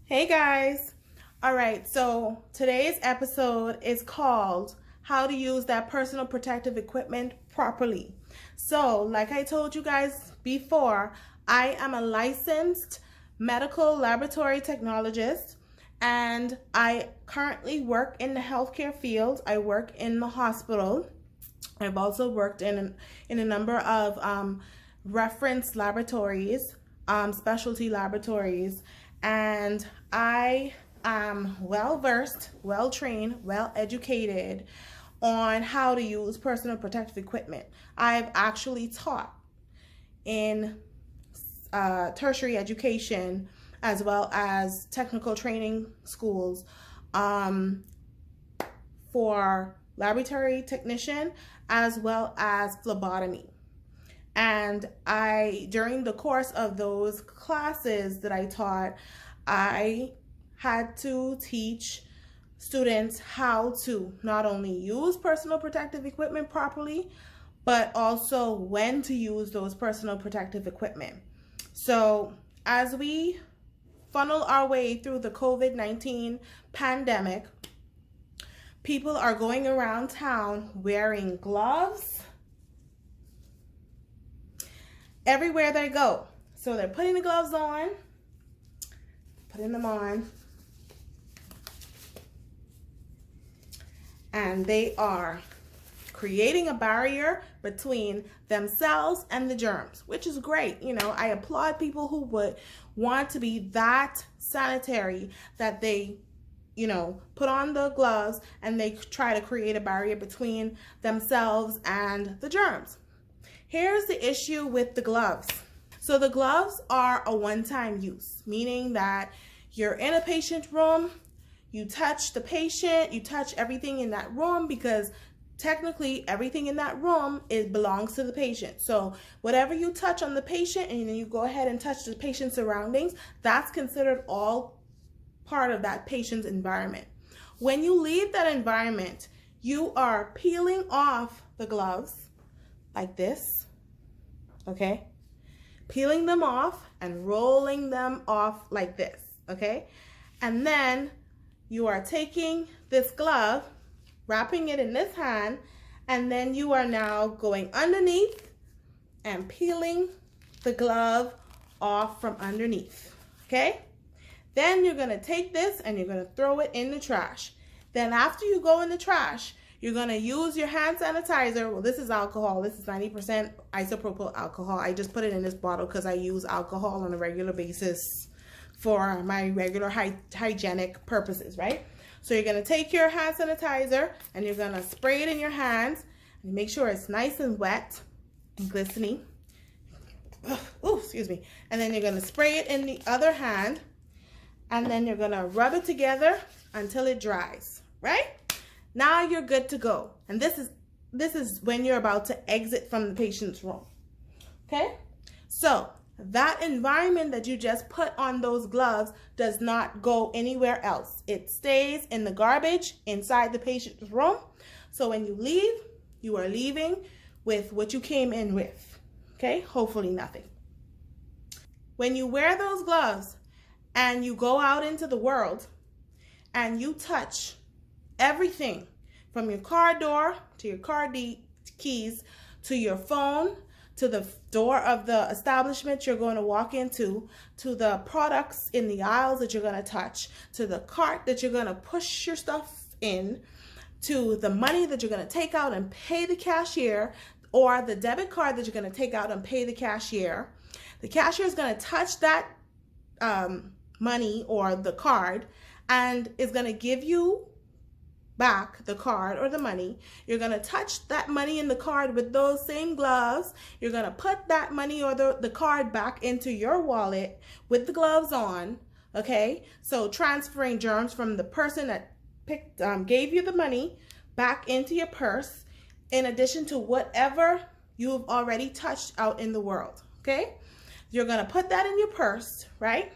Hey guys. All right, so today's episode is called How to Use That Personal Protective Equipment Properly. So, like I told you guys before, I am a licensed medical laboratory technologist and I currently work in the healthcare field. I work in the hospital. I've also worked in a number of reference laboratories, specialty laboratories, and I am well versed, well trained, well educated on how to use personal protective equipment. I've actually taught in tertiary education as well as technical training schools for laboratory technician as well as phlebotomy. And during the course of those classes that I taught, I had to teach students how to not only use personal protective equipment properly, but also when to use those personal protective equipment. So as we funnel our way through the COVID-19 pandemic, people are going around town wearing gloves everywhere they go. So they're putting the gloves on, putting them on, and they are creating a barrier between themselves and the germs, which is great. You know, I applaud people who would want to be that sanitary that they, put on the gloves and they try to create a barrier between themselves and the germs. Here's the issue with the gloves. So the gloves are a one-time use, meaning that you're in a patient room, you touch the patient, you touch everything in that room because technically everything in that room belongs to the patient. So whatever you touch on the patient and then you go ahead and touch the patient's surroundings, that's considered all part of that patient's environment. When you leave that environment, you are peeling off the gloves like this, okay? Peeling them off and rolling them off like this, okay? And then you are taking this glove, wrapping it in this hand, and then you are now going underneath and peeling the glove off from underneath, okay? Then you're gonna take this and you're gonna throw it in the trash. Then after you go in the trash, you're going to use your hand sanitizer. Well, this is alcohol. This is 90% isopropyl alcohol. I just put it in this bottle because I use alcohol on a regular basis for my regular hygienic purposes, right? So you're going to take your hand sanitizer and you're going to spray it in your hands and make sure it's nice and wet and glistening. Oh, excuse me. And then you're going to spray it in the other hand and then you're going to rub it together until it dries, right? Now you're good to go. And this is when you're about to exit from the patient's room. Okay? So that environment that you just put on those gloves does not go anywhere else. It stays in the garbage inside the patient's room. So when you leave, you are leaving with what you came in with. Okay? Hopefully nothing. When you wear those gloves and you go out into the world and you touch everything from your car door to your car keys to your phone to the door of the establishment you're going to walk into to the products in the aisles that you're going to touch to the cart that you're going to push your stuff in to the money that you're going to take out and pay the cashier or the debit card that you're going to take out and pay the cashier. The cashier is going to touch that money or the card and is going to give you back the card or the money. You're going to touch that money in the card with those same gloves. You're going to put that money or the card back into your wallet with the gloves on, okay? So transferring germs from the person that gave you the money back into your purse in addition to whatever you've already touched out in the world, okay? You're going to put that in your purse, right?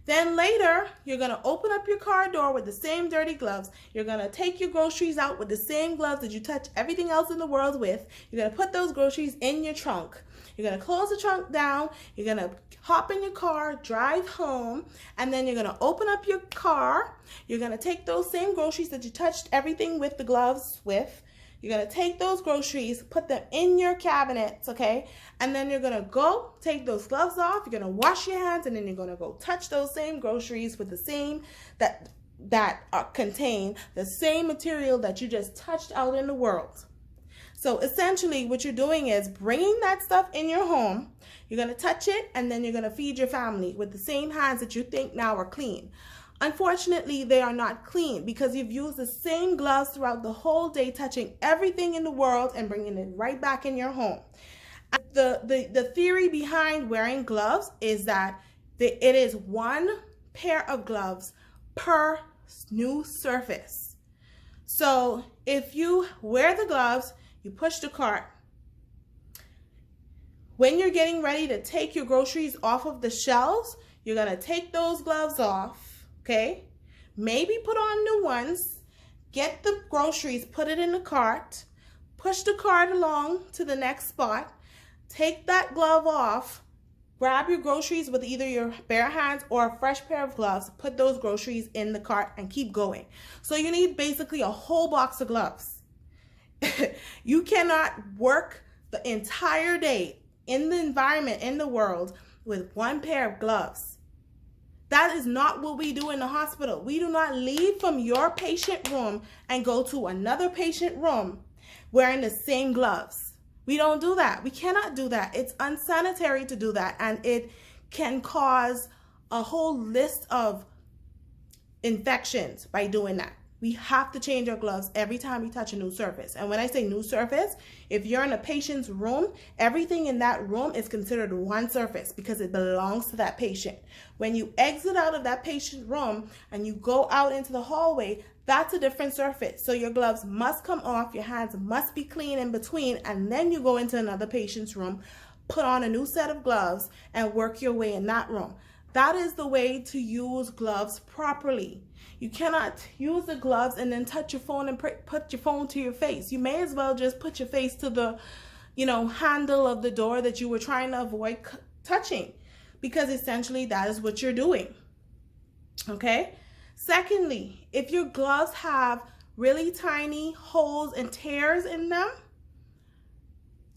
Then later, you're going to open up your car door with the same dirty gloves. You're going to take your groceries out with the same gloves that you touch everything else in the world with. You're going to put those groceries in your trunk. You're going to close the trunk down. You're going to hop in your car, drive home, and then you're going to open up your car. You're going to take those same groceries that you touched everything with the gloves with. You're going to take those groceries, put them in your cabinets, okay? And then you're going to go take those gloves off. You're going to wash your hands, and then you're going to go touch those same groceries with the same that contain the same material that you just touched out in the world. So essentially what you're doing is bringing that stuff in your home. You're going to touch it, and then you're going to feed your family with the same hands that you think now are clean. Unfortunately, they are not clean because you've used the same gloves throughout the whole day, touching everything in the world and bringing it right back in your home. And the theory behind wearing gloves is that it is one pair of gloves per new surface. So if you wear the gloves, you push the cart. When you're getting ready to take your groceries off of the shelves, you're going to take those gloves off, okay? Maybe put on new ones, get the groceries, put it in the cart, push the cart along to the next spot, take that glove off, grab your groceries with either your bare hands or a fresh pair of gloves, put those groceries in the cart and keep going. So you need basically a whole box of gloves. You cannot work the entire day in the environment, in the world, with one pair of gloves. That is not what we do in the hospital. We do not leave from your patient room and go to another patient room wearing the same gloves. We don't do that. We cannot do that. It's unsanitary to do that, and it can cause a whole list of infections by doing that. We have to change our gloves every time we touch a new surface. And when I say new surface, if you're in a patient's room, everything in that room is considered one surface because it belongs to that patient. When you exit out of that patient room and you go out into the hallway, that's a different surface. So your gloves must come off, your hands must be clean in between, and then you go into another patient's room, put on a new set of gloves, and work your way in that room. That is the way to use gloves properly. You cannot use the gloves and then touch your phone and put your phone to your face. You may as well just put your face to the, handle of the door that you were trying to avoid touching, because essentially that is what you're doing. Okay? Secondly, if your gloves have really tiny holes and tears in them,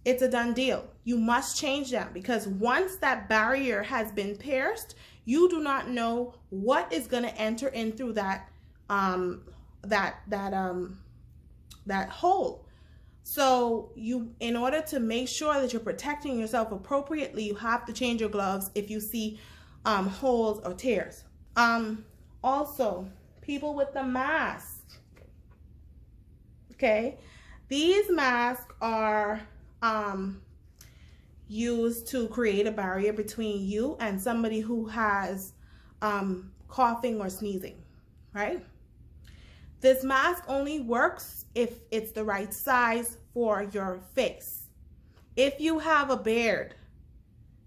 it's a done deal. You must change them, because once that barrier has been pierced, you do not know what is going to enter in through that hole. So in order to make sure that you're protecting yourself appropriately, you have to change your gloves if you see holes or tears. Also, people with the mask. Okay, these masks are used to create a barrier between you and somebody who has coughing or sneezing, right? This mask only works if it's the right size for your face. If you have a beard,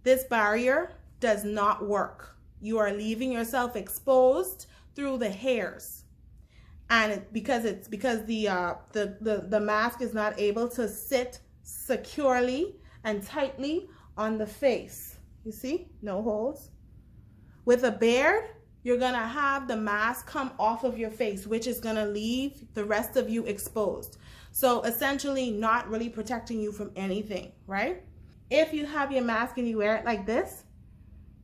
this barrier does not work. You are leaving yourself exposed through the hairs, and because the mask is not able to sit securely and tightly on the face. You see, no holes. With a beard, you're gonna have the mask come off of your face, which is gonna leave the rest of you exposed. So essentially not really protecting you from anything, right? If you have your mask and you wear it like this,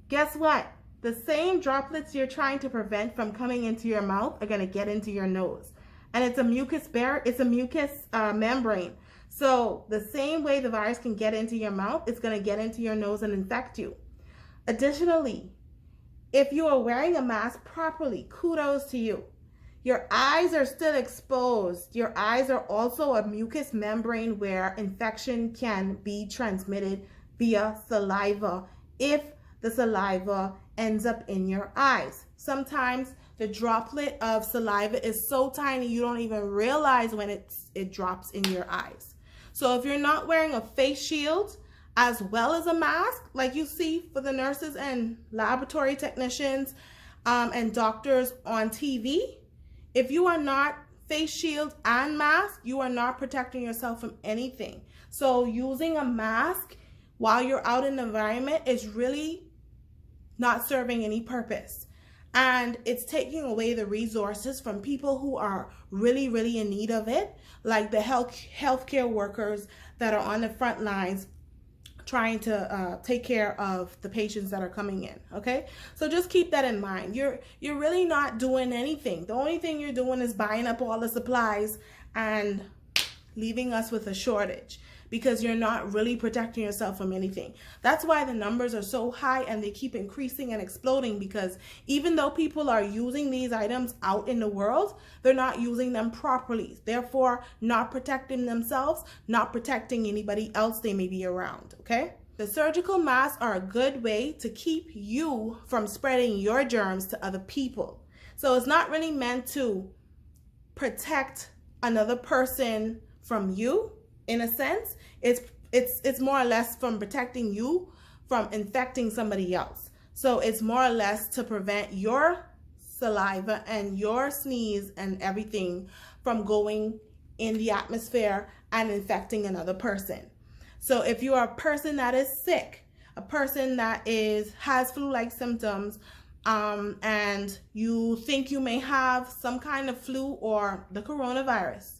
guess what? The same droplets you're trying to prevent from coming into your mouth are gonna get into your nose. And it's a mucus membrane. So the same way the virus can get into your mouth, it's going to get into your nose and infect you. Additionally, if you are wearing a mask properly, kudos to you. Your eyes are still exposed. Your eyes are also a mucous membrane where infection can be transmitted via saliva if the saliva ends up in your eyes. Sometimes the droplet of saliva is so tiny you don't even realize when it drops in your eyes. So if you're not wearing a face shield as well as a mask, like you see for the nurses and laboratory technicians and doctors on TV, if you are not face shield and mask, you are not protecting yourself from anything. So using a mask while you're out in the environment is really not serving any purpose. And it's taking away the resources from people who are really, really in need of it, like the healthcare workers that are on the front lines trying to take care of the patients that are coming in. Okay, so just keep that in mind. You're really not doing anything. The only thing you're doing is buying up all the supplies and leaving us with a shortage, because you're not really protecting yourself from anything. That's why the numbers are so high and they keep increasing and exploding, because even though people are using these items out in the world, they're not using them properly. Therefore, not protecting themselves, not protecting anybody else they may be around, okay? The surgical masks are a good way to keep you from spreading your germs to other people. So it's not really meant to protect another person from you. In a sense, it's more or less from protecting you from infecting somebody else. So it's more or less to prevent your saliva and your sneeze and everything from going in the atmosphere and infecting another person. So if you are a person that is sick, a person that has flu-like symptoms, and you think you may have some kind of flu or the coronavirus,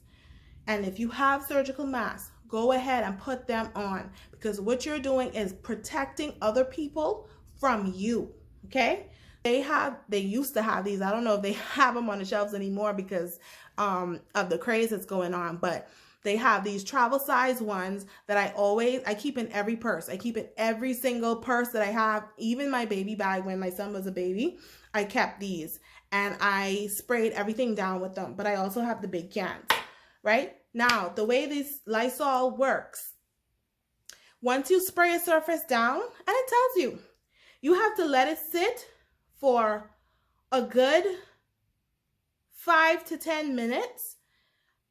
and if you have surgical masks, go ahead and put them on, because what you're doing is protecting other people from you, okay? They used to have these. I don't know if they have them on the shelves anymore because of the craze that's going on, but they have these travel size ones that I keep in every purse. I keep in every single purse that I have, even my baby bag. When my son was a baby, I kept these and I sprayed everything down with them, but I also have the big cans. Right? Now, the way this Lysol works, once you spray a surface down, and it tells you have to let it sit for a good 5 to 10 minutes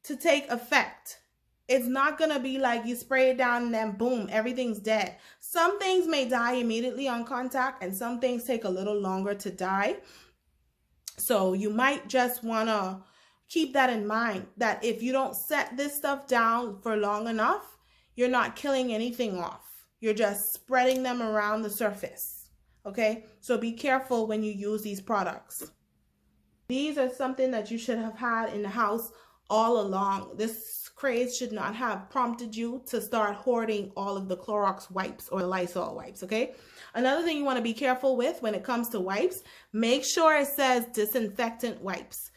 to take effect. It's not going to be like you spray it down and then boom, everything's dead. Some things may die immediately on contact, and some things take a little longer to die. So you might just want to keep that in mind, that if you don't set this stuff down for long enough, you're not killing anything off. You're just spreading them around the surface, okay? So be careful when you use these products. These are something that you should have had in the house all along. This craze should not have prompted you to start hoarding all of the Clorox wipes or the Lysol wipes, okay? Another thing you want to be careful with when it comes to wipes, make sure it says disinfectant wipes.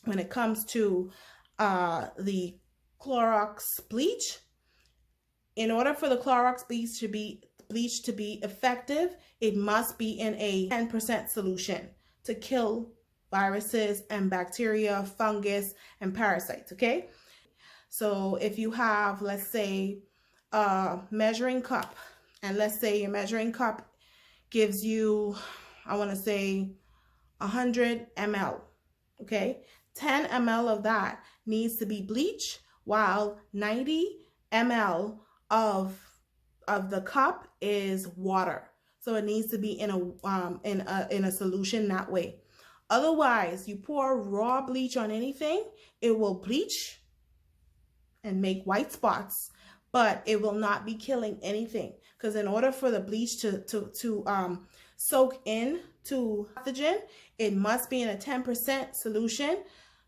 When it comes to the Clorox bleach, in order for the Clorox bleach to be effective, it must be in a 10% solution to kill viruses and bacteria, fungus, and parasites, okay? So if you have, let's say, a measuring cup, and let's say your measuring cup gives you, I want to say, 100 ml, okay? 10 ml of that needs to be bleach, while 90 ml of the cup is water. So it needs to be in a solution that way. Otherwise, you pour raw bleach on anything, it will bleach and make white spots, but it will not be killing anything. Because in order for the bleach to soak in to pathogen, it must be in a 10% solution,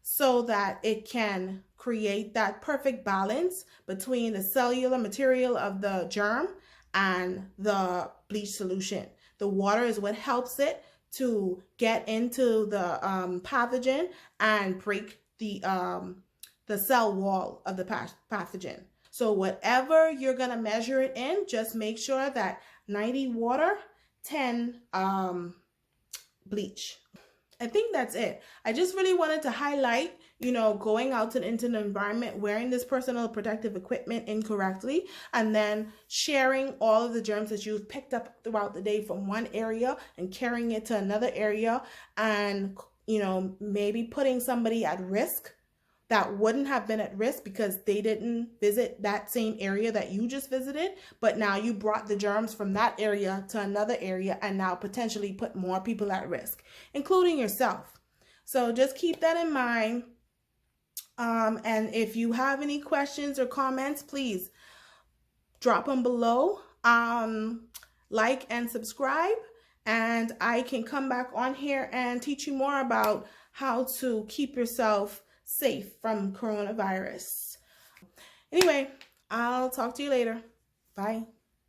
so that it can create that perfect balance between the cellular material of the germ and the bleach solution. The water is what helps it to get into the pathogen and break the cell wall of the pathogen. So whatever you're going to measure it in, just make sure that 90 water, 10 bleach. I think that's it. I just really wanted to highlight, going out into the environment, wearing this personal protective equipment incorrectly, and then sharing all of the germs that you've picked up throughout the day from one area and carrying it to another area, and, maybe putting somebody at risk that wouldn't have been at risk because they didn't visit that same area that you just visited, but now you brought the germs from that area to another area and now potentially put more people at risk, including yourself. So just keep that in mind. And if you have any questions or comments, please drop them below. like and subscribe, and I can come back on here and teach you more about how to keep yourself safe from coronavirus. Anyway, I'll talk to you later. Bye.